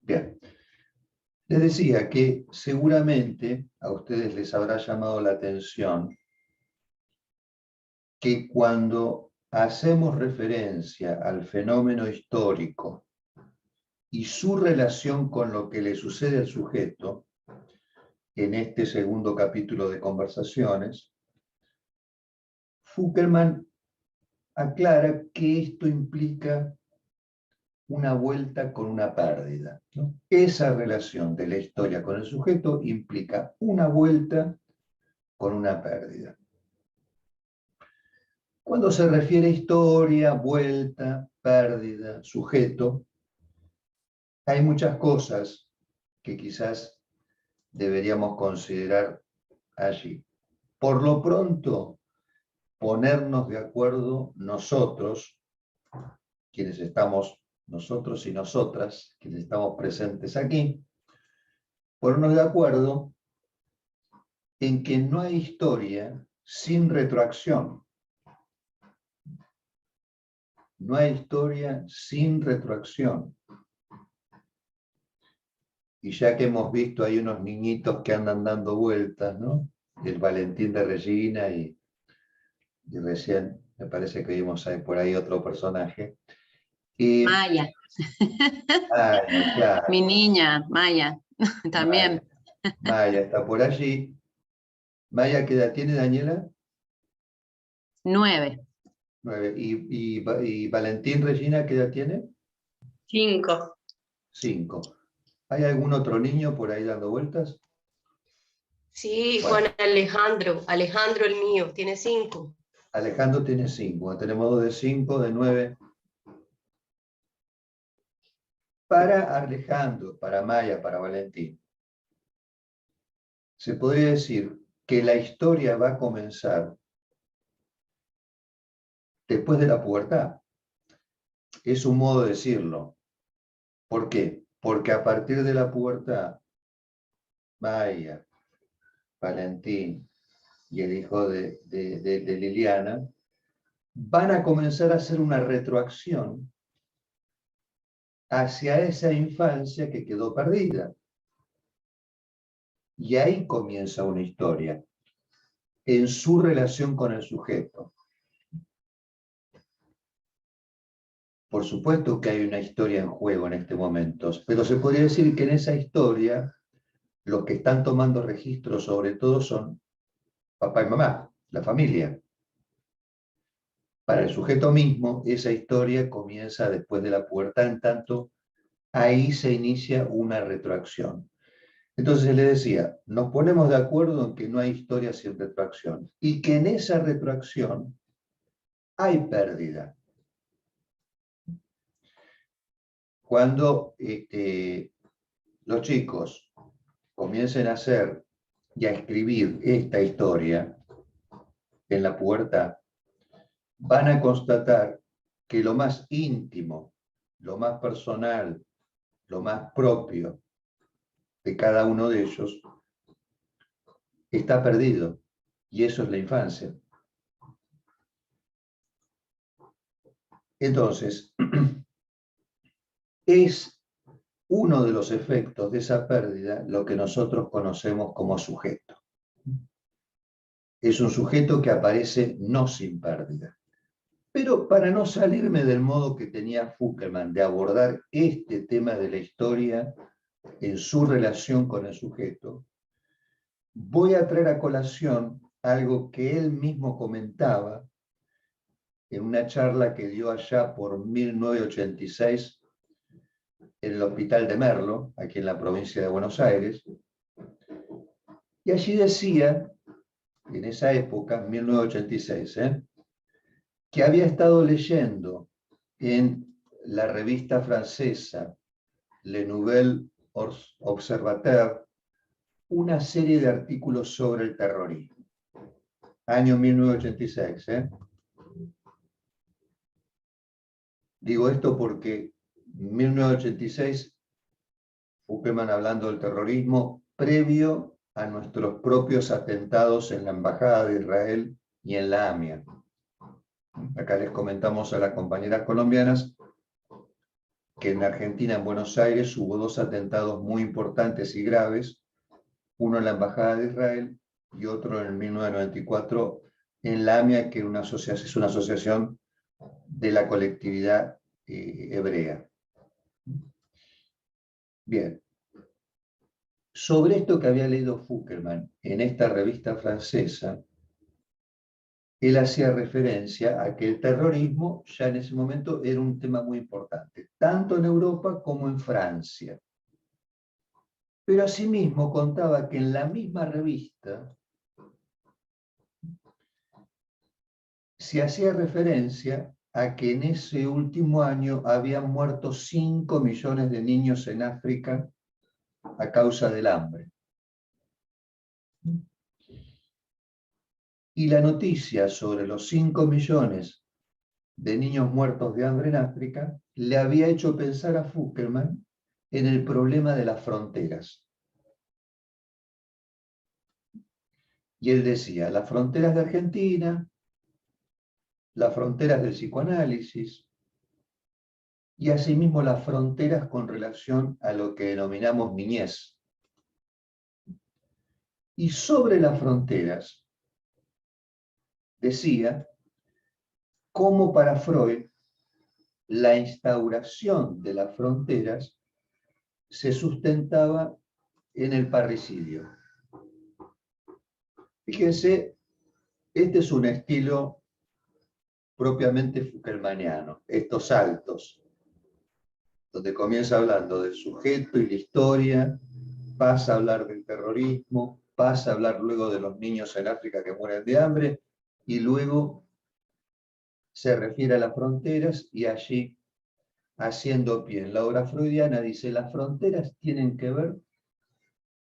Bien. Les decía que seguramente a ustedes les habrá llamado la atención que cuando hacemos referencia al fenómeno histórico y su relación con lo que le sucede al sujeto, en este segundo capítulo de Conversaciones, Fuckelman aclara que esto implica una vuelta con una pérdida, ¿no? Esa relación de la historia con el sujeto implica una vuelta con una pérdida. Cuando se refiere a historia, vuelta, pérdida, sujeto, hay muchas cosas que quizás deberíamos considerar allí. Por lo pronto, ponernos de acuerdo nosotros, quienes estamos, nosotros y nosotras, quienes estamos presentes aquí, ponernos de acuerdo en que no hay historia sin retroacción. No hay historia sin retroacción. Y ya que hemos visto ahí unos niñitos que andan dando vueltas, ¿no? El Valentín de Regina y recién me parece que vimos ahí por ahí otro personaje. Maya. Maya, claro. Mi niña, Maya, también. Maya está por allí. Maya, ¿qué edad tiene, Daniela? 9. 9. ¿Y Valentín Regina qué edad tiene? 5. 5. ¿Hay algún otro niño por ahí dando vueltas? Sí, Bueno. Juan Alejandro. Alejandro el mío, tiene 5. Alejandro tiene 5. Tenemos 2 de 5, de 9. Para Alejandro, para Maya, para Valentín, se podría decir que la historia va a comenzar después de la pubertad. Es un modo de decirlo. ¿Por qué? Porque a partir de la pubertad, Maya, Valentín y el hijo de Liliana van a comenzar a hacer una retroacción hacia esa infancia que quedó perdida. Y ahí comienza una historia, en su relación con el sujeto. Por supuesto que hay una historia en juego en este momento, pero se podría decir que en esa historia los que están tomando registro sobre todo son papá y mamá, la familia. Para el sujeto mismo, esa historia comienza después de la pubertad, en tanto ahí se inicia una retroacción. Entonces le decía, nos ponemos de acuerdo en que no hay historia sin retroacción y que en esa retroacción hay pérdida. Cuando los chicos comiencen a hacer y a escribir esta historia en la pubertad, van a constatar que lo más íntimo, lo más personal, lo más propio de cada uno de ellos está perdido, y eso es la infancia. Entonces, es uno de los efectos de esa pérdida lo que nosotros conocemos como sujeto. Es un sujeto que aparece no sin pérdida. Pero para no salirme del modo que tenía Fuckelman de abordar este tema de la historia en su relación con el sujeto, voy a traer a colación algo que él mismo comentaba en una charla que dio allá por 1986 en el Hospital de Merlo, aquí en la provincia de Buenos Aires, y allí decía, en esa época, 1986, que había estado leyendo en la revista francesa Le Nouvel Observateur una serie de artículos sobre el terrorismo. Año 1986. Digo esto porque 1986, Fuckelman hablando del terrorismo previo a nuestros propios atentados en la Embajada de Israel y en la AMIA. Acá les comentamos a las compañeras colombianas que en Argentina, en Buenos Aires, hubo 2 atentados muy importantes y graves, uno en la Embajada de Israel y otro en 1994 en la AMIA, que es una asociación de la colectividad hebrea. Bien. Sobre esto que había leído Fukkelman en esta revista francesa, él hacía referencia a que el terrorismo ya en ese momento era un tema muy importante, tanto en Europa como en Francia. Pero asimismo contaba que en la misma revista se hacía referencia a que en ese último año habían muerto 5 millones de niños en África a causa del hambre. Y la noticia sobre los 5 millones de niños muertos de hambre en África le había hecho pensar a Fukkelman en el problema de las fronteras. Y él decía, las fronteras de Argentina, las fronteras del psicoanálisis, y asimismo las fronteras con relación a lo que denominamos niñez. Y sobre las fronteras, decía, cómo para Freud la instauración de las fronteras se sustentaba en el parricidio. Fíjense, este es un estilo propiamente fukkelmaniano, estos saltos, donde comienza hablando del sujeto y la historia, pasa a hablar del terrorismo, pasa a hablar luego de los niños en África que mueren de hambre, y luego se refiere a las fronteras, y allí, haciendo pie en la obra freudiana, dice, las fronteras tienen que ver,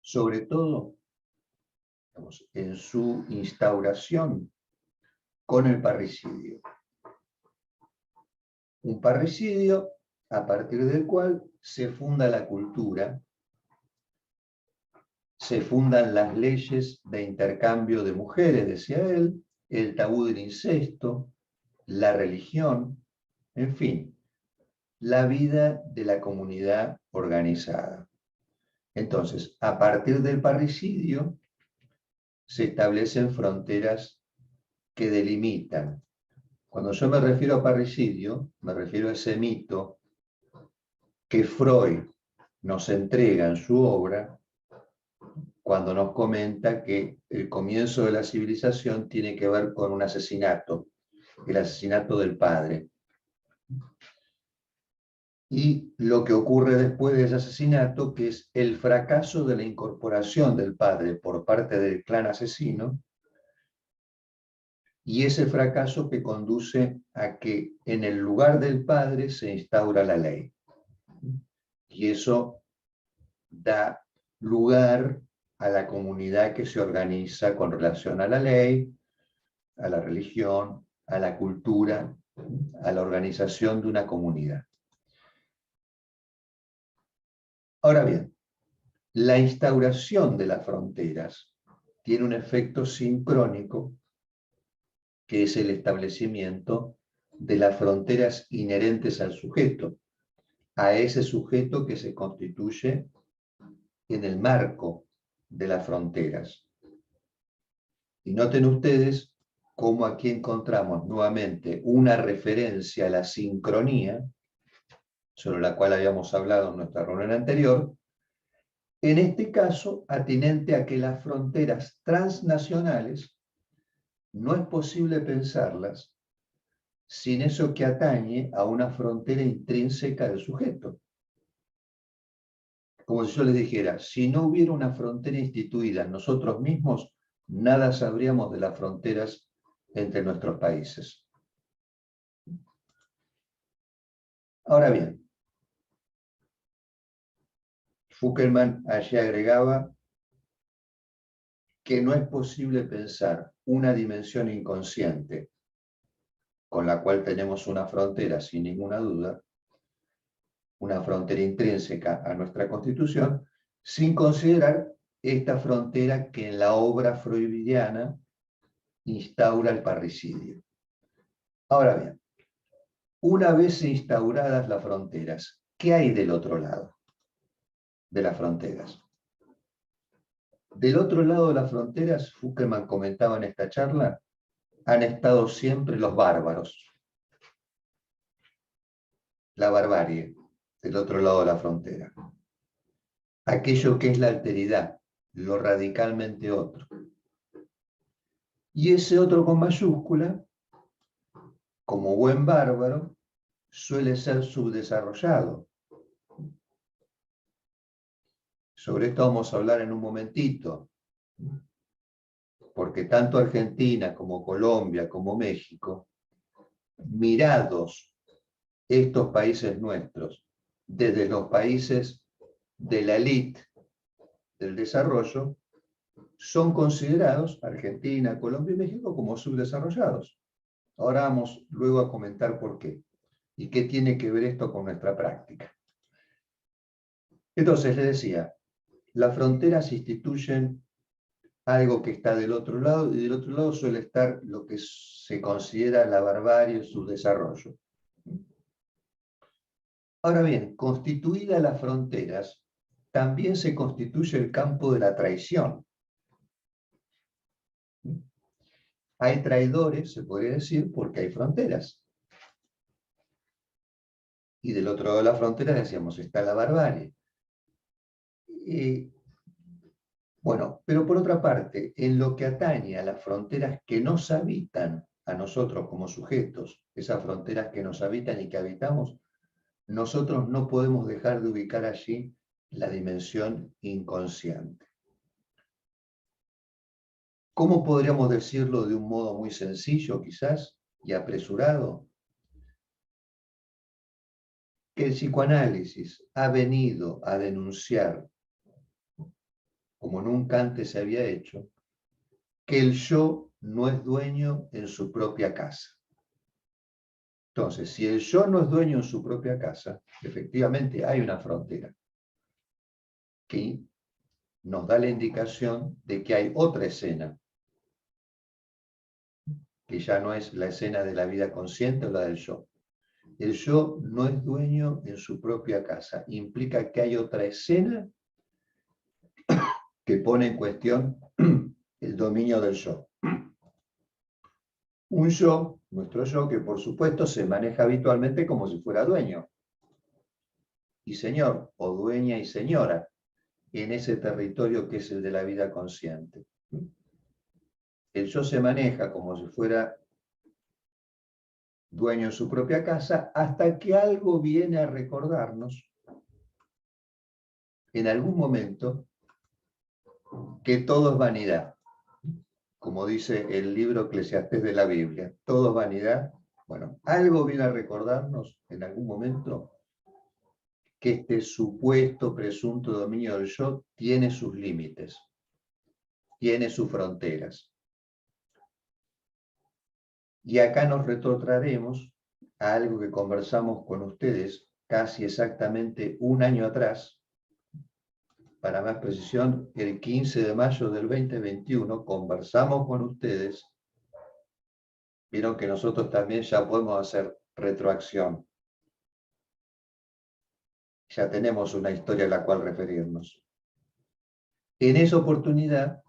sobre todo, digamos, en su instauración, con el parricidio. Un parricidio a partir del cual se funda la cultura, se fundan las leyes de intercambio de mujeres, decía él, el tabú del incesto, la religión, en fin, la vida de la comunidad organizada. Entonces, a partir del parricidio, se establecen fronteras que delimitan. Cuando yo me refiero a parricidio, me refiero a ese mito que Freud nos entrega en su obra cuando nos comenta que el comienzo de la civilización tiene que ver con un asesinato, el asesinato del padre. Y lo que ocurre después de ese asesinato, que es el fracaso de la incorporación del padre por parte del clan asesino, y ese fracaso que conduce a que en el lugar del padre se instaura la ley. Y eso da lugar a la comunidad que se organiza con relación a la ley, a la religión, a la cultura, a la organización de una comunidad. Ahora bien, la instauración de las fronteras tiene un efecto sincrónico, que es el establecimiento de las fronteras inherentes al sujeto, a ese sujeto que se constituye en el marco de las fronteras. Y noten ustedes cómo aquí encontramos nuevamente una referencia a la sincronía, sobre la cual habíamos hablado en nuestra reunión anterior, en este caso atinente a que las fronteras transnacionales no es posible pensarlas sin eso que atañe a una frontera intrínseca del sujeto. Como si yo les dijera, si no hubiera una frontera instituida en nosotros mismos, nada sabríamos de las fronteras entre nuestros países. Ahora bien, Fukkelman allí agregaba que no es posible pensar una dimensión inconsciente con la cual tenemos una frontera sin ninguna duda, una frontera intrínseca a nuestra Constitución, sin considerar esta frontera que en la obra freudiana instaura el parricidio. Ahora bien, una vez instauradas las fronteras, ¿qué hay del otro lado de las fronteras? Del otro lado de las fronteras, Fuckelman comentaba en esta charla, han estado siempre los bárbaros. La barbarie, del otro lado de la frontera. Aquello que es la alteridad, lo radicalmente otro. Y ese otro con mayúscula, como buen bárbaro, suele ser subdesarrollado. Sobre esto vamos a hablar en un momentito, porque tanto Argentina como Colombia como México, mirados estos países nuestros desde los países de la élite del desarrollo, son considerados, Argentina, Colombia y México, como subdesarrollados. Ahora vamos luego a comentar por qué y qué tiene que ver esto con nuestra práctica. Entonces, les decía, las fronteras instituyen algo que está del otro lado, y del otro lado suele estar lo que se considera la barbarie, el subdesarrollo. Ahora bien, constituidas las fronteras, también se constituye el campo de la traición. Hay traidores, se podría decir, porque hay fronteras. Y del otro lado de la frontera, decíamos, está la barbarie. Bueno, pero por otra parte, en lo que atañe a las fronteras que nos habitan a nosotros como sujetos, esas fronteras que nos habitan y que habitamos, nosotros no podemos dejar de ubicar allí la dimensión inconsciente. ¿Cómo podríamos decirlo de un modo muy sencillo, quizás, y apresurado? Que el psicoanálisis ha venido a denunciar, como nunca antes se había hecho, que el yo no es dueño en su propia casa. Entonces, si el yo no es dueño en su propia casa, efectivamente hay una frontera que nos da la indicación de que hay otra escena, que ya no es la escena de la vida consciente o la del yo. El yo no es dueño en su propia casa. Implica que hay otra escena que pone en cuestión el dominio del yo. Un yo, nuestro yo, que por supuesto se maneja habitualmente como si fuera dueño y señor, o dueña y señora, en ese territorio que es el de la vida consciente. El yo se maneja como si fuera dueño en su propia casa hasta que algo viene a recordarnos en algún momento que todo es vanidad. Como dice el libro Eclesiastés de la Biblia, todo es vanidad. Bueno, algo viene a recordarnos en algún momento que este supuesto, presunto dominio del yo tiene sus límites, tiene sus fronteras. Y acá nos retrotraeremos a algo que conversamos con ustedes casi exactamente un año atrás, para más precisión, el 15 de mayo del 2021, conversamos con ustedes. Vieron que nosotros también ya podemos hacer retroacción. Ya tenemos una historia a la cual referirnos. En esa oportunidad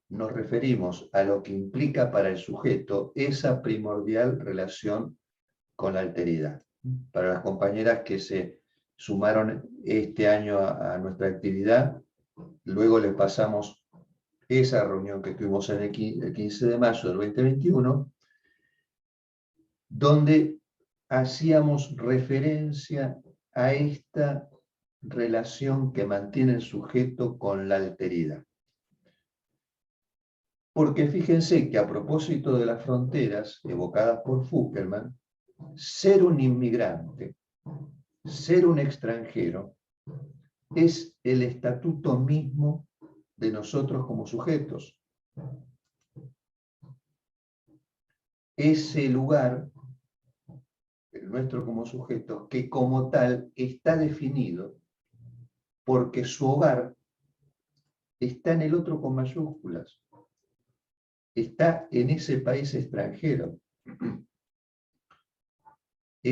nos referimos a lo que implica para el sujeto esa primordial relación con la alteridad. Para las compañeras que se sumaron este año a nuestra actividad, luego les pasamos esa reunión que tuvimos en el 15 de mayo del 2021, donde hacíamos referencia a esta relación que mantiene el sujeto con la alteridad. Porque fíjense que a propósito de las fronteras evocadas por Fuckelman, ser un inmigrante, ser un extranjero, es el estatuto mismo de nosotros como sujetos. Ese lugar, el nuestro como sujetos, que como tal está definido porque su hogar está en el otro con mayúsculas, está en ese país extranjero.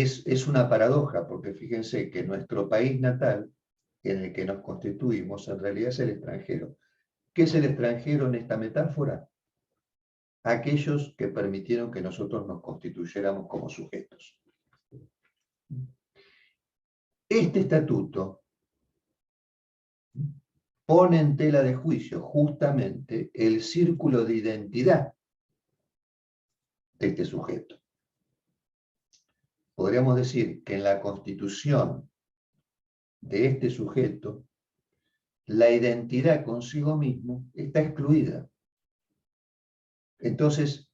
es una paradoja, porque fíjense que nuestro país natal, en el que nos constituimos, en realidad es el extranjero. ¿Qué es el extranjero en esta metáfora? Aquellos que permitieron que nosotros nos constituyéramos como sujetos. Este estatuto pone en tela de juicio justamente el círculo de identidad de este sujeto. Podríamos decir que en la constitución de este sujeto, la identidad consigo mismo está excluida. Entonces,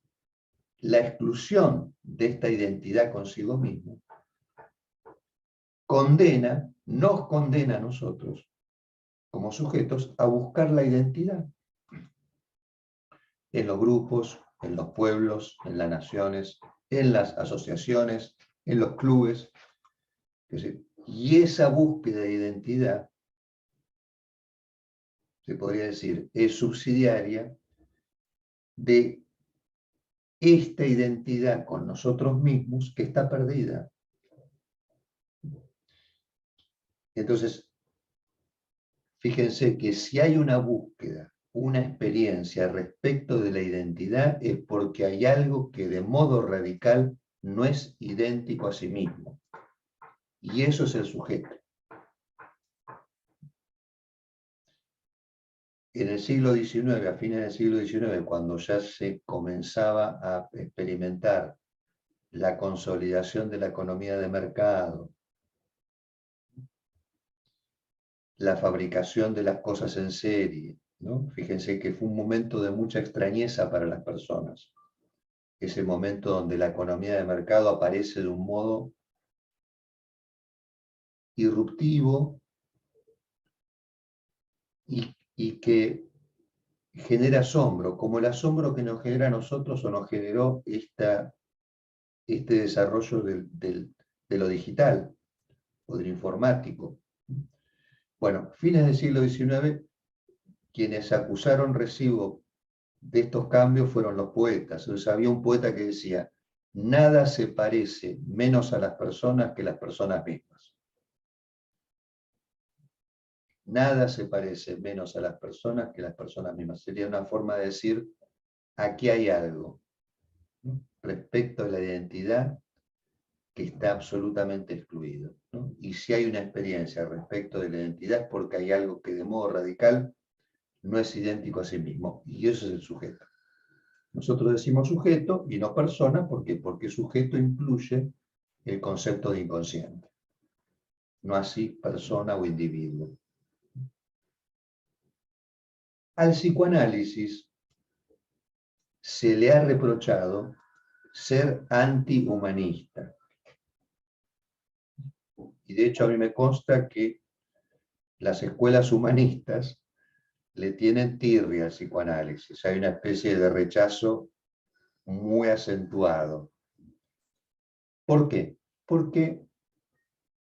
la exclusión de esta identidad consigo mismo nos condena a nosotros, como sujetos, a buscar la identidad en los grupos, en los pueblos, en las naciones, en las asociaciones, en los clubes. Y esa búsqueda de identidad, se podría decir, es subsidiaria de esta identidad con nosotros mismos que está perdida. Entonces, fíjense que si hay una búsqueda, una experiencia respecto de la identidad, es porque hay algo que de modo radical no es idéntico a sí mismo. Y eso es el sujeto. En el siglo XIX, a fines del siglo XIX, cuando ya se comenzaba a experimentar la consolidación de la economía de mercado, la fabricación de las cosas en serie, ¿no? Fíjense que fue un momento de mucha extrañeza para las personas. Ese momento donde la economía de mercado aparece de un modo irruptivo y que genera asombro, como el asombro que nos genera a nosotros o nos generó este desarrollo de lo digital o de lo informático. Bueno, fines del siglo XIX, quienes acusaron recibo de estos cambios fueron los poetas. Entonces había un poeta que decía, nada se parece menos a las personas que las personas mismas. Nada se parece menos a las personas que las personas mismas. Sería una forma de decir, aquí hay algo, ¿no?, respecto a la identidad que está absolutamente excluido, ¿no? Y si hay una experiencia respecto de la identidad es porque hay algo que de modo radical no es idéntico a sí mismo, y eso es el sujeto. Nosotros decimos sujeto y no persona, porque sujeto incluye el concepto de inconsciente, no así persona o individuo. Al psicoanálisis se le ha reprochado ser antihumanista. Y de hecho a mí me consta que las escuelas humanistas le tienen tirria al psicoanálisis. Hay una especie de rechazo muy acentuado. ¿Por qué? Porque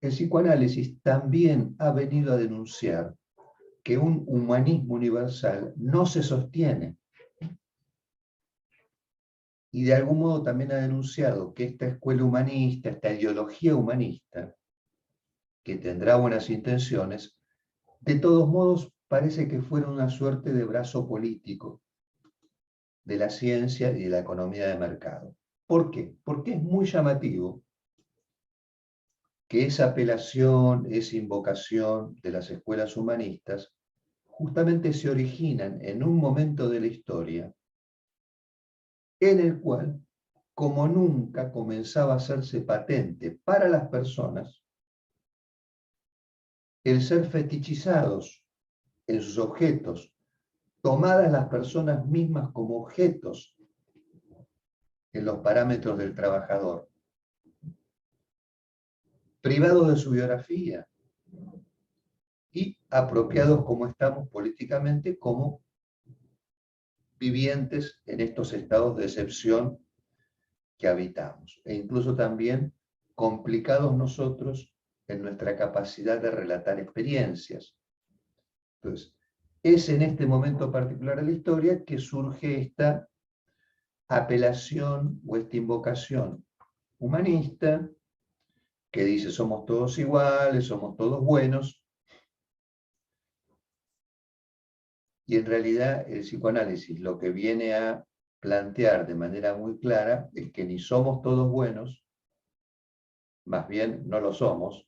el psicoanálisis también ha venido a denunciar que un humanismo universal no se sostiene. Y de algún modo también ha denunciado que esta escuela humanista, esta ideología humanista, que tendrá buenas intenciones, de todos modos parece que fuera una suerte de brazo político de la ciencia y de la economía de mercado. ¿Por qué? Porque es muy llamativo que esa apelación, esa invocación de las escuelas humanistas justamente se originan en un momento de la historia en el cual, como nunca, comenzaba a hacerse patente para las personas el ser fetichizados en sus objetos, tomadas las personas mismas como objetos en los parámetros del trabajador, privados de su biografía y apropiados como estamos políticamente como vivientes en estos estados de excepción que habitamos, e incluso también complicados nosotros en nuestra capacidad de relatar experiencias. Entonces, es en este momento particular de la historia que surge esta apelación o esta invocación humanista que dice somos todos iguales, somos todos buenos, y en realidad el psicoanálisis lo que viene a plantear de manera muy clara es que ni somos todos buenos, más bien no lo somos,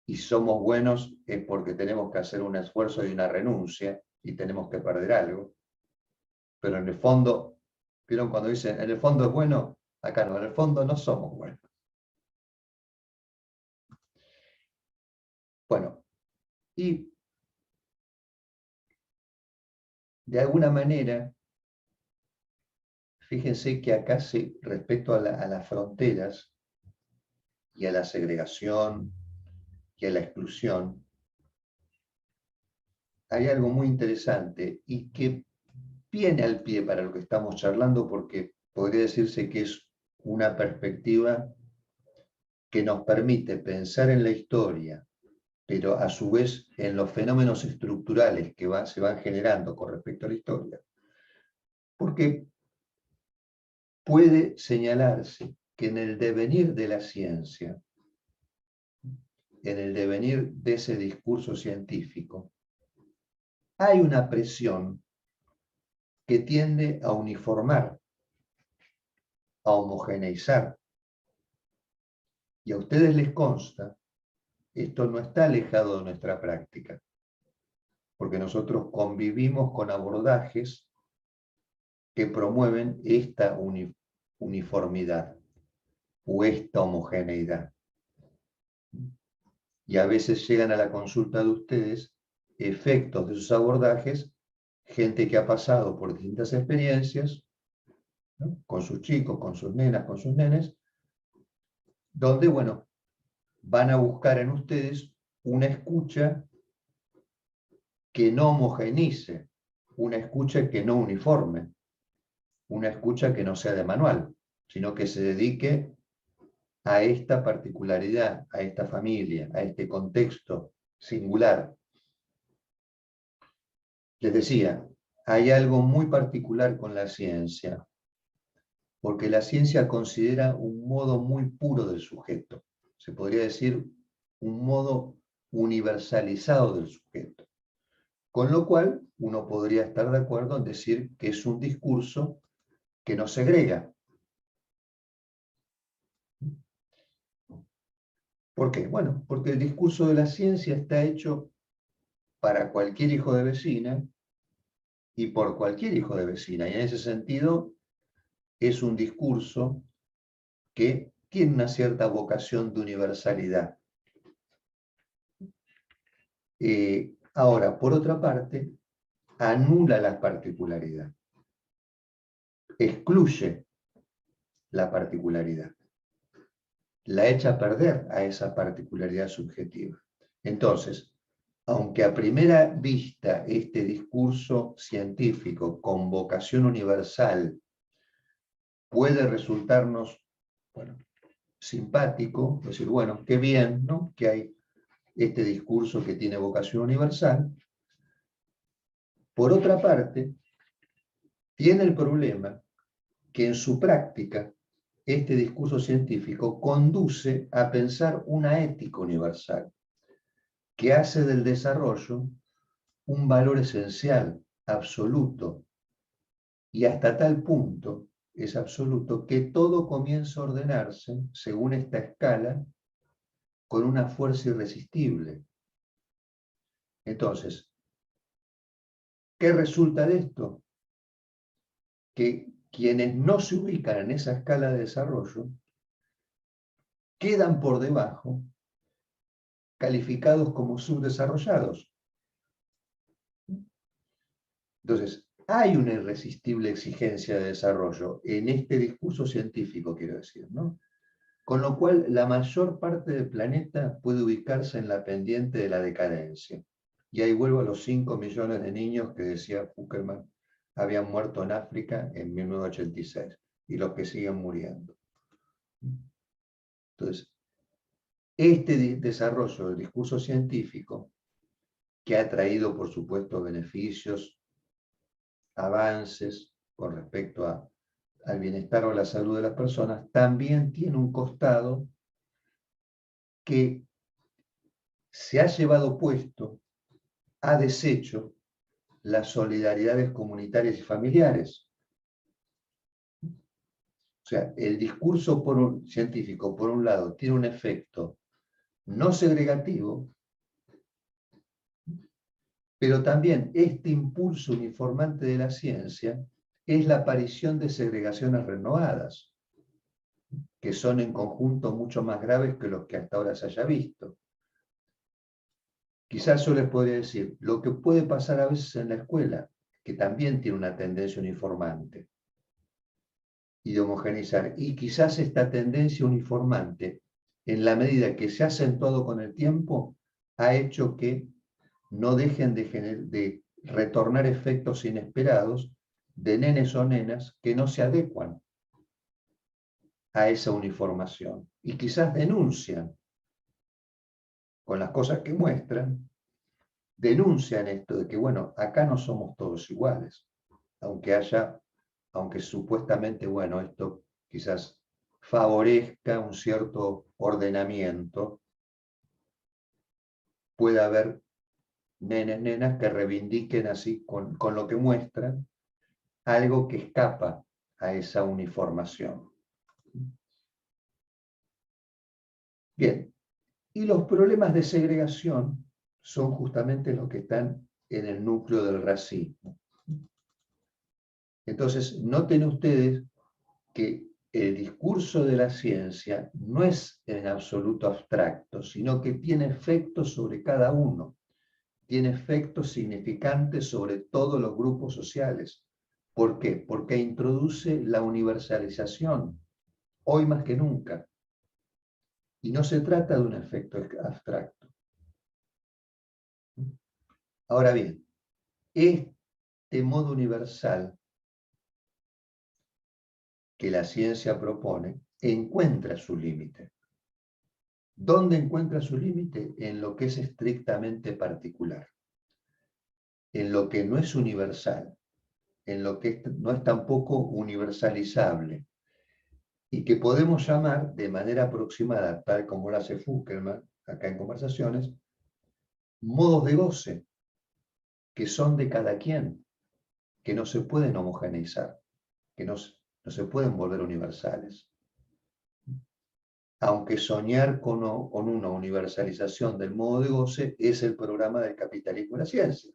y somos buenos es porque tenemos que hacer un esfuerzo y una renuncia, y tenemos que perder algo, pero en el fondo, ¿vieron cuando dicen en el fondo es bueno? Acá no, en el fondo no somos buenos. Bueno, y de alguna manera, fíjense que acá respecto a las fronteras y a la segregación y a la exclusión, hay algo muy interesante y que viene al pie para lo que estamos charlando, porque podría decirse que es una perspectiva que nos permite pensar en la historia, pero a su vez en los fenómenos estructurales que se van generando con respecto a la historia. Porque puede señalarse que en el devenir de la ciencia, en el devenir de ese discurso científico, hay una presión que tiende a uniformar, a homogeneizar. Y a ustedes les consta, esto no está alejado de nuestra práctica, porque nosotros convivimos con abordajes que promueven esta uniformidad o esta homogeneidad. Y a veces llegan a la consulta de ustedes efectos de sus abordajes, gente que ha pasado por distintas experiencias, ¿no? Con sus chicos, con sus nenas, con sus nenes, donde, bueno, van a buscar en ustedes una escucha que no homogeneice, una escucha que no uniforme, una escucha que no sea de manual, sino que se dedique a esta particularidad, a esta familia, a este contexto singular. Les decía, hay algo muy particular con la ciencia, porque la ciencia considera un modo muy puro del sujeto, se podría decir un modo universalizado del sujeto. Con lo cual, uno podría estar de acuerdo en decir que es un discurso que no segrega. ¿Por qué? Bueno, porque el discurso de la ciencia está hecho para cualquier hijo de vecina y por cualquier hijo de vecina. Y en ese sentido, es un discurso que tiene una cierta vocación de universalidad. Ahora, por otra parte, anula la particularidad, excluye la particularidad, la echa a perder a esa particularidad subjetiva. Entonces, aunque a primera vista este discurso científico con vocación universal puede resultarnos, bueno, simpático, decir, bueno, qué bien, ¿no?, que hay este discurso que tiene vocación universal. Por otra parte, tiene el problema que en su práctica este discurso científico conduce a pensar una ética universal que hace del desarrollo un valor esencial, absoluto, y hasta tal punto es absoluto que todo comienza a ordenarse según esta escala con una fuerza irresistible. Entonces, ¿qué resulta de esto? Que quienes no se ubican en esa escala de desarrollo quedan por debajo, calificados como subdesarrollados. Entonces, hay una irresistible exigencia de desarrollo en este discurso científico, quiero decir, ¿no? Con lo cual, la mayor parte del planeta puede ubicarse en la pendiente de la decadencia. Y ahí vuelvo a los 5 millones de niños que decía Fuckerman habían muerto en África en 1986 y los que siguen muriendo. Entonces, este desarrollo del discurso científico, que ha traído, por supuesto, beneficios, avances con respecto al bienestar o la salud de las personas, también tiene un costado que se ha llevado puesto, ha deshecho las solidaridades comunitarias y familiares. O sea, el discurso científico, por un lado, tiene un efecto no segregativo, pero también este impulso uniformante de la ciencia es la aparición de segregaciones renovadas, que son en conjunto mucho más graves que los que hasta ahora se haya visto. Quizás yo les podría decir, lo que puede pasar a veces en la escuela, que también tiene una tendencia uniformante y de homogeneizar, y quizás esta tendencia uniformante, en la medida que se ha acentuado con el tiempo, ha hecho que no dejen de retornar efectos inesperados de nenes o nenas que no se adecuan a esa uniformación y quizás denuncian con las cosas que muestran, denuncian esto de que, bueno, acá no somos todos iguales, aunque supuestamente, bueno, esto quizás favorezca un cierto ordenamiento, puede haber nenes, nenas que reivindiquen así con lo que muestran algo que escapa a esa uniformación. Bien, y los problemas de segregación son justamente los que están en el núcleo del racismo. Entonces, noten ustedes que el discurso de la ciencia no es en absoluto abstracto, sino que tiene efectos sobre cada uno, tiene efectos significantes sobre todos los grupos sociales. ¿Por qué? Porque introduce la universalización, hoy más que nunca. Y no se trata de un efecto abstracto. Ahora bien, este modo universal que la ciencia propone encuentra su límite. ¿Dónde encuentra su límite? En lo que es estrictamente particular, en lo que no es universal, en lo que no es tampoco universalizable, y que podemos llamar de manera aproximada, tal como lo hace Fukkelman, acá en Conversaciones, modos de goce, que son de cada quien, que no se pueden homogeneizar, que no se pueden volver universales. Aunque soñar con una universalización del modo de goce es el programa del capitalismo y la ciencia.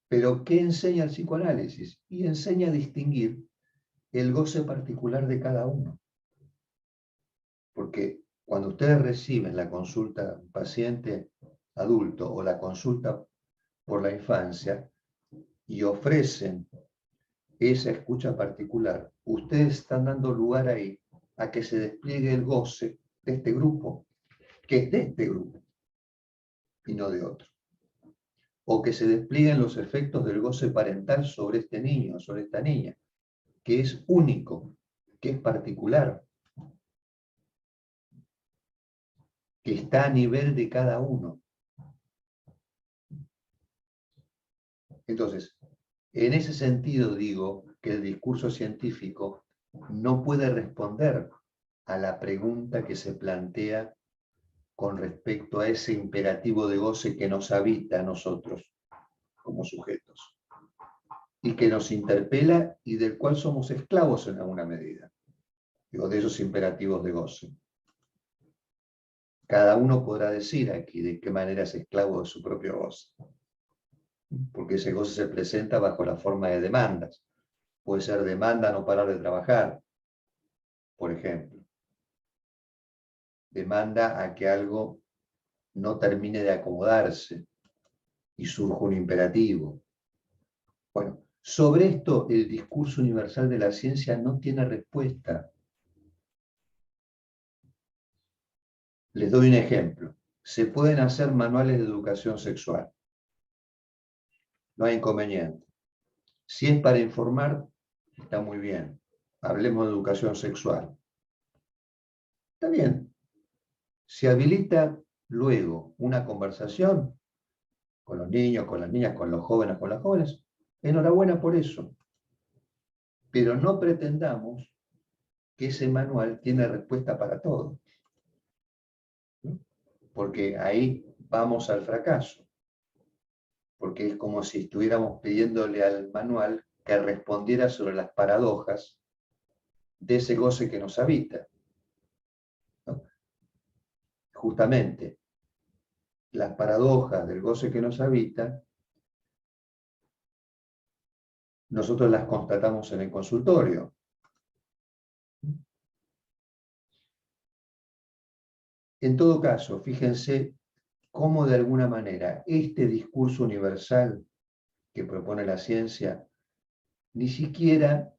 Pero ¿qué enseña el psicoanálisis? Y enseña a distinguir el goce particular de cada uno. Porque cuando ustedes reciben la consulta paciente adulto o la consulta por la infancia y ofrecen esa escucha particular, ustedes están dando lugar ahí a que se despliegue el goce de este grupo, que es de este grupo y no de otro. O que se desplieguen los efectos del goce parental sobre este niño, sobre esta niña, que es único, que es particular, que está a nivel de cada uno. Entonces, en ese sentido digo que el discurso científico no puede responder a la pregunta que se plantea con respecto a ese imperativo de goce que nos habita a nosotros como sujetos y que nos interpela y del cual somos esclavos en alguna medida. Digo, de esos imperativos de goce. Cada uno podrá decir aquí de qué manera es esclavo de su propio goce. Porque ese goce se presenta bajo la forma de demandas. Puede ser demanda no parar de trabajar, por ejemplo. Demanda a que algo no termine de acomodarse y surja un imperativo. Bueno, sobre esto el discurso universal de la ciencia no tiene respuesta. Les doy un ejemplo. Se pueden hacer manuales de educación sexual. No hay inconveniente. Si es para informar, está muy bien. Hablemos de educación sexual. Está bien. Se habilita luego una conversación con los niños, con las niñas, con los jóvenes, con las jóvenes. Enhorabuena por eso. Pero no pretendamos que ese manual tiene respuesta para todo. porque ahí vamos al fracaso, porque es como si estuviéramos pidiéndole al manual que respondiera sobre las paradojas de ese goce que nos habita, ¿no? Justamente, las paradojas del goce que nos habita, nosotros las constatamos en el consultorio. En todo caso, fíjense cómo de alguna manera este discurso universal que propone la ciencia ni siquiera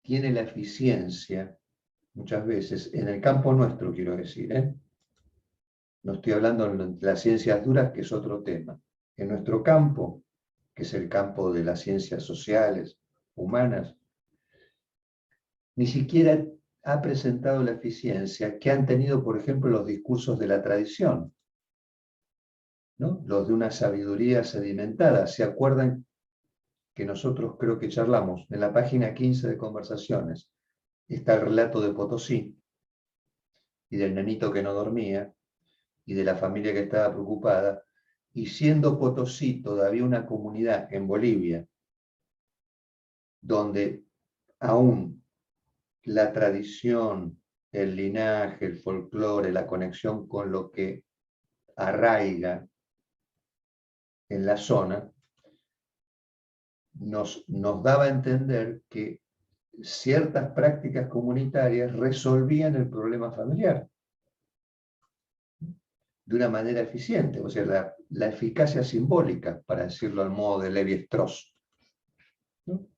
tiene la eficiencia, muchas veces, en el campo nuestro, quiero decir, ¿eh? No estoy hablando de las ciencias duras, que es otro tema. En nuestro campo, que es el campo de las ciencias sociales, humanas, ni siquiera ha presentado la eficiencia que han tenido, por ejemplo, los discursos de la tradición, ¿no? Los de una sabiduría sedimentada. ¿Se acuerdan que nosotros creo que charlamos en la página 15 de Conversaciones? Está el relato de Potosí y del nenito que no dormía y de la familia que estaba preocupada, y siendo Potosí todavía una comunidad en Bolivia, donde aún la tradición, el linaje, el folclore, la conexión con lo que arraiga en la zona, nos daba a entender que ciertas prácticas comunitarias resolvían el problema familiar de una manera eficiente, o sea, la eficacia simbólica, para decirlo al modo de Levi-Strauss, ¿no?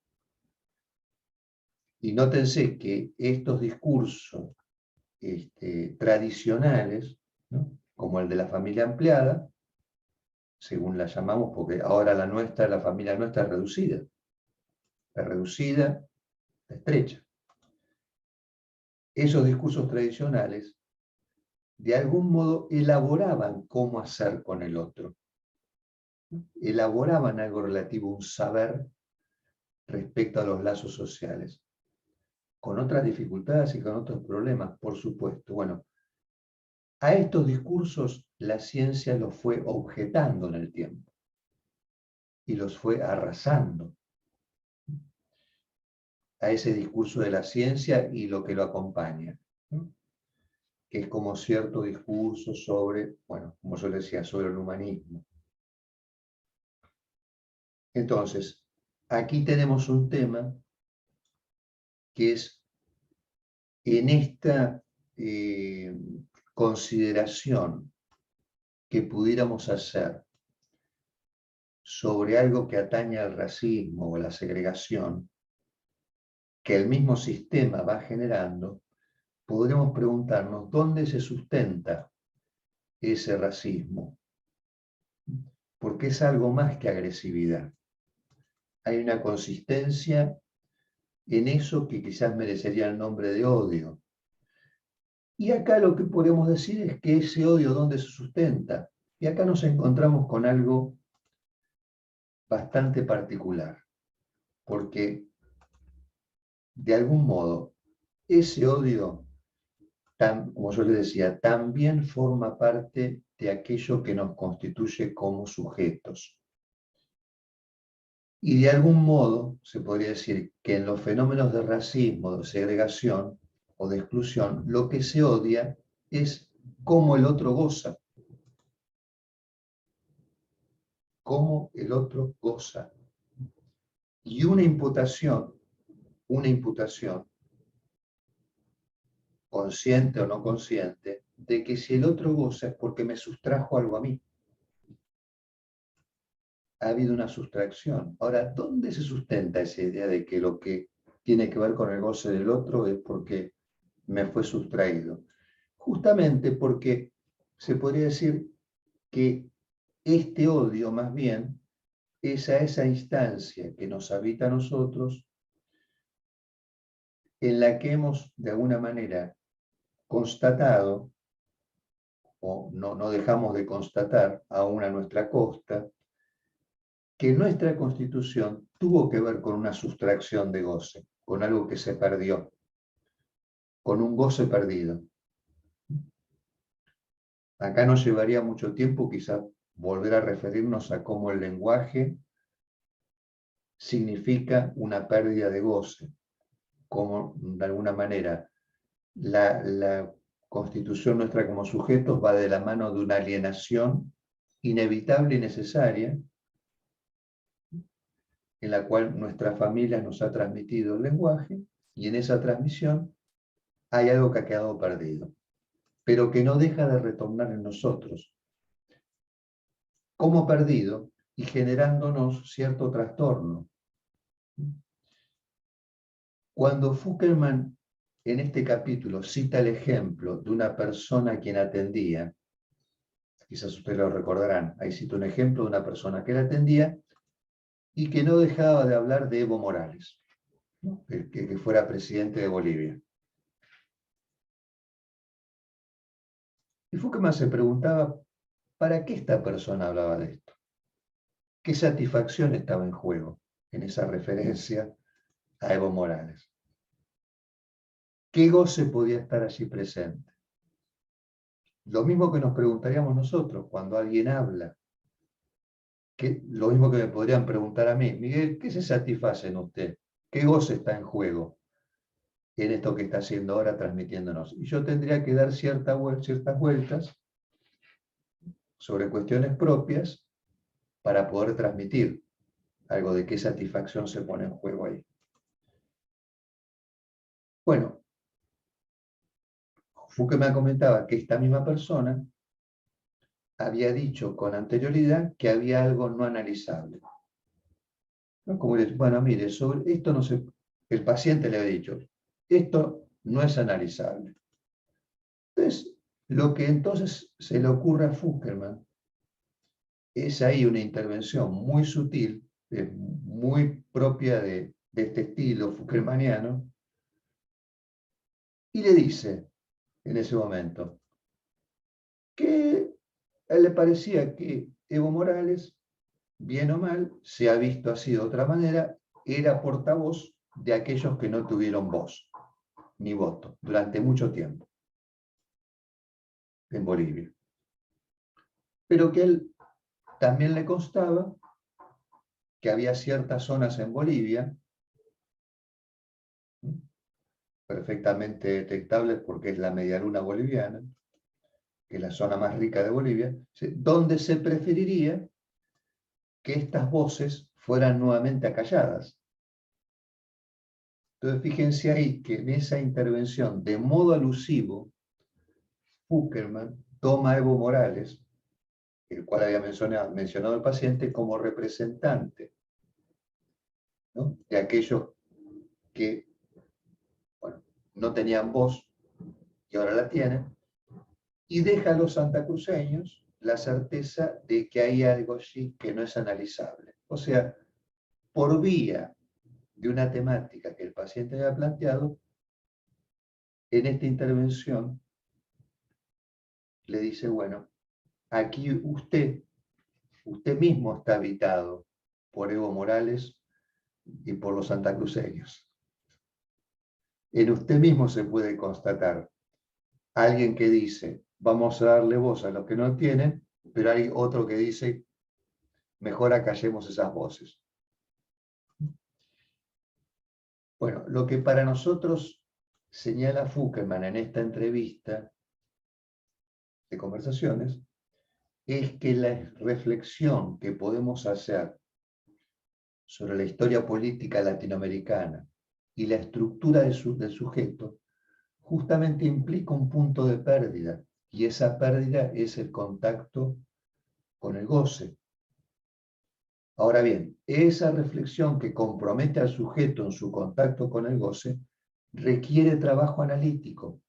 Y nótense que estos discursos tradicionales, ¿no? Como el de la familia ampliada, según la llamamos, porque ahora la familia nuestra es reducida. La reducida, la estrecha. Esos discursos tradicionales, de algún modo, elaboraban cómo hacer con el otro. Elaboraban algo relativo a un saber respecto a los lazos sociales. Con otras dificultades y con otros problemas, por supuesto. Bueno, a estos discursos la ciencia los fue objetando en el tiempo y los fue arrasando. A ese discurso de la ciencia y lo que lo acompaña, ¿no? Que es como cierto discurso sobre, bueno, como yo le decía, sobre el humanismo. Entonces, aquí tenemos un tema que es en esta consideración que pudiéramos hacer sobre algo que atañe al racismo o a la segregación, que el mismo sistema va generando, podremos preguntarnos dónde se sustenta ese racismo, porque es algo más que agresividad. Hay una consistencia en eso que quizás merecería el nombre de odio. Y acá lo que podemos decir es que ese odio, ¿dónde se sustenta? Y acá nos encontramos con algo bastante particular, porque de algún modo ese odio, como yo les decía, también forma parte de aquello que nos constituye como sujetos. Y de algún modo se podría decir que en los fenómenos de racismo, de segregación o de exclusión, lo que se odia es cómo el otro goza. Cómo el otro goza. Y una imputación, consciente o no consciente, de que si el otro goza es porque me sustrajo algo a mí. Ha habido una sustracción. Ahora, ¿dónde se sustenta esa idea de que lo que tiene que ver con el goce del otro es porque me fue sustraído? Justamente porque se podría decir que este odio, más bien, es a esa instancia que nos habita a nosotros, en la que hemos, de alguna manera, constatado, o no dejamos de constatar, aún a nuestra costa, que nuestra constitución tuvo que ver con una sustracción de goce, con algo que se perdió, con un goce perdido. Acá nos llevaría mucho tiempo quizá volver a referirnos a cómo el lenguaje significa una pérdida de goce, cómo de alguna manera la constitución nuestra como sujetos va de la mano de una alienación inevitable y necesaria, en la cual nuestra familia nos ha transmitido el lenguaje, y en esa transmisión hay algo que ha quedado perdido, pero que no deja de retornar en nosotros, como perdido y generándonos cierto trastorno. Cuando Fuckelman en este capítulo cita el ejemplo de una persona a quien atendía, quizás ustedes lo recordarán, ahí cita un ejemplo de una persona que la atendía y que no dejaba de hablar de Evo Morales, ¿no? que fuera presidente de Bolivia. Y Fuckelman se preguntaba, ¿para qué esta persona hablaba de esto? ¿Qué satisfacción estaba en juego en esa referencia a Evo Morales? ¿Qué goce podía estar allí presente? Lo mismo que nos preguntaríamos nosotros cuando alguien habla. Lo mismo que me podrían preguntar a mí, Miguel, ¿qué se satisface en usted? ¿Qué goce está en juego en esto que está haciendo ahora transmitiéndonos? Y yo tendría que dar ciertas vueltas sobre cuestiones propias para poder transmitir algo de qué satisfacción se pone en juego ahí. Bueno, Fuckelman comentaba que esta misma persona había dicho con anterioridad que había algo no analizable. ¿No? Como decir, bueno, mire, sobre esto no se... El paciente le había dicho, esto no es analizable. Entonces, lo que entonces se le ocurre a Fuckelman es ahí una intervención muy sutil, muy propia de este estilo fuckelmaniano, y le dice en ese momento que a él le parecía que Evo Morales, bien o mal, se ha visto así de otra manera, era portavoz de aquellos que no tuvieron voz ni voto durante mucho tiempo en Bolivia. Pero que él también le constaba que había ciertas zonas en Bolivia perfectamente detectables porque es la medialuna boliviana, que es la zona más rica de Bolivia, donde se preferiría que estas voces fueran nuevamente acalladas. Entonces, fíjense ahí que en esa intervención, de modo alusivo, Fuckelman toma a Evo Morales, el cual había mencionado el paciente, como representante, ¿no?, de aquellos que, bueno, no tenían voz y ahora la tienen, y deja a los santacruceños la certeza de que hay algo allí que no es analizable. O sea, por vía de una temática que el paciente había planteado, en esta intervención le dice, bueno, aquí usted mismo está habitado por Evo Morales y por los santacruceños. En usted mismo se puede constatar alguien que dice, vamos a darle voz a los que no tienen, pero hay otro que dice, mejor acallemos esas voces. Bueno, lo que para nosotros señala Fuckelman en esta entrevista de conversaciones es que la reflexión que podemos hacer sobre la historia política latinoamericana y la estructura del sujeto justamente implica un punto de pérdida, y esa pérdida es el contacto con el goce. Ahora bien, esa reflexión que compromete al sujeto en su contacto con el goce requiere trabajo analítico,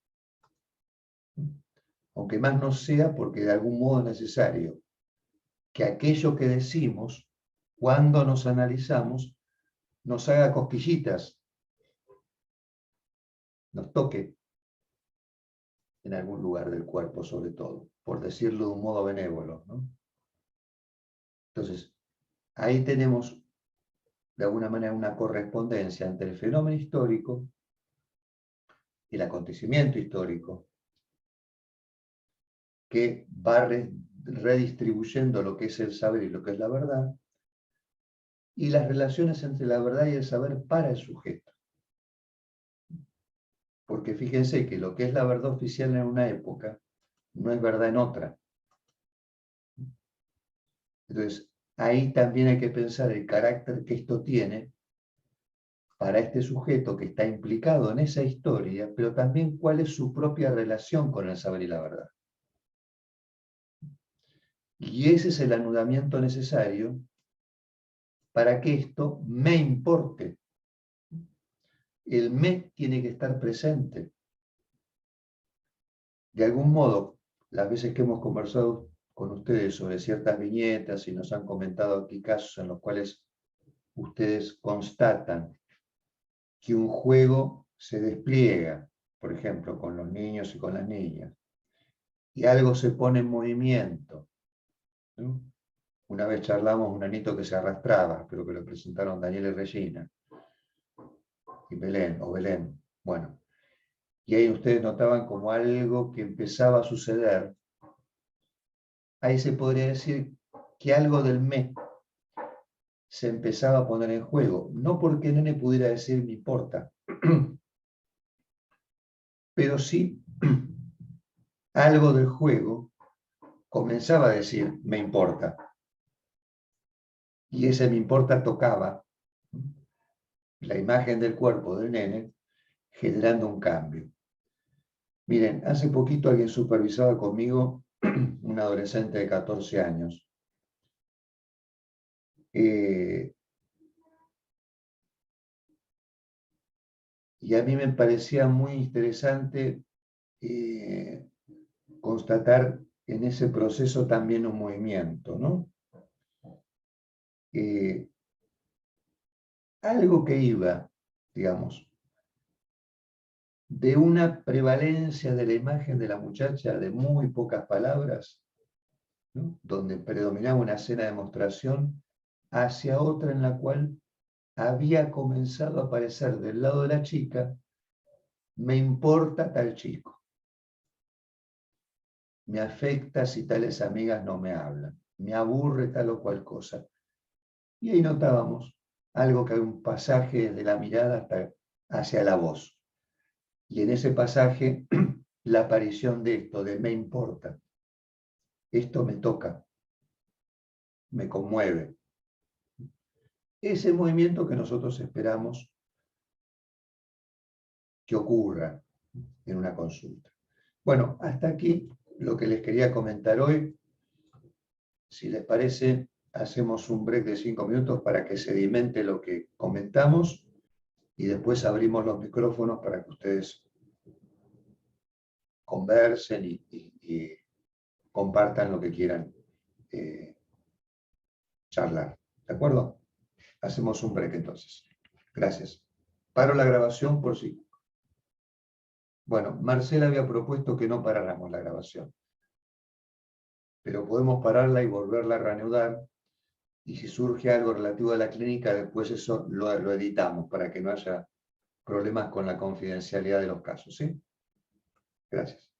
aunque más no sea porque de algún modo es necesario que aquello que decimos, cuando nos analizamos, nos haga cosquillitas, nos toque en algún lugar del cuerpo, sobre todo, por decirlo de un modo benévolo, ¿no? Entonces, ahí tenemos de alguna manera una correspondencia entre el fenómeno histórico, el acontecimiento histórico, que va redistribuyendo lo que es el saber y lo que es la verdad, y las relaciones entre la verdad y el saber para el sujeto. Porque fíjense que lo que es la verdad oficial en una época no es verdad en otra. Entonces, ahí también hay que pensar el carácter que esto tiene para este sujeto que está implicado en esa historia, pero también cuál es su propia relación con el saber y la verdad. Y ese es el anudamiento necesario para que esto me importe. El me tiene que estar presente. De algún modo, las veces que hemos conversado con ustedes sobre ciertas viñetas y nos han comentado aquí casos en los cuales ustedes constatan que un juego se despliega, por ejemplo, con los niños y con las niñas, y algo se pone en movimiento, ¿no? Una vez charlamos un anito que se arrastraba, creo que lo presentaron Daniel y Regina, y Belén, o Belén, bueno, y ahí ustedes notaban como algo que empezaba a suceder. Ahí se podría decir que algo del me se empezaba a poner en juego, no porque el nene pudiera decir me importa, pero sí algo del juego comenzaba a decir me importa, y ese me importa tocaba la imagen del cuerpo del nene, generando un cambio. Miren, hace poquito alguien supervisaba conmigo un adolescente de 14 años. Y a mí me parecía muy interesante constatar en ese proceso también un movimiento, ¿no? Algo que iba, digamos, de una prevalencia de la imagen de la muchacha de muy pocas palabras, ¿no? Donde predominaba una escena de demostración, hacia otra en la cual había comenzado a aparecer del lado de la chica, me importa tal chico, me afecta si tales amigas no me hablan, me aburre tal o cual cosa. Y ahí notábamos algo que hay un pasaje de la mirada hasta hacia la voz. Y en ese pasaje, la aparición de esto, de me importa. Esto me toca, me conmueve. Ese movimiento que nosotros esperamos que ocurra en una consulta. Bueno, hasta aquí lo que les quería comentar hoy. Si les parece, hacemos un break de 5 minutos para que sedimente lo que comentamos y después abrimos los micrófonos para que ustedes conversen y compartan lo que quieran charlar. ¿De acuerdo? Hacemos un break entonces. Gracias. Paro la grabación por si... Bueno, Marcela había propuesto que no paráramos la grabación, pero podemos pararla y volverla a reanudar, y si surge algo relativo a la clínica, después eso lo editamos para que no haya problemas con la confidencialidad de los casos, ¿sí? Gracias.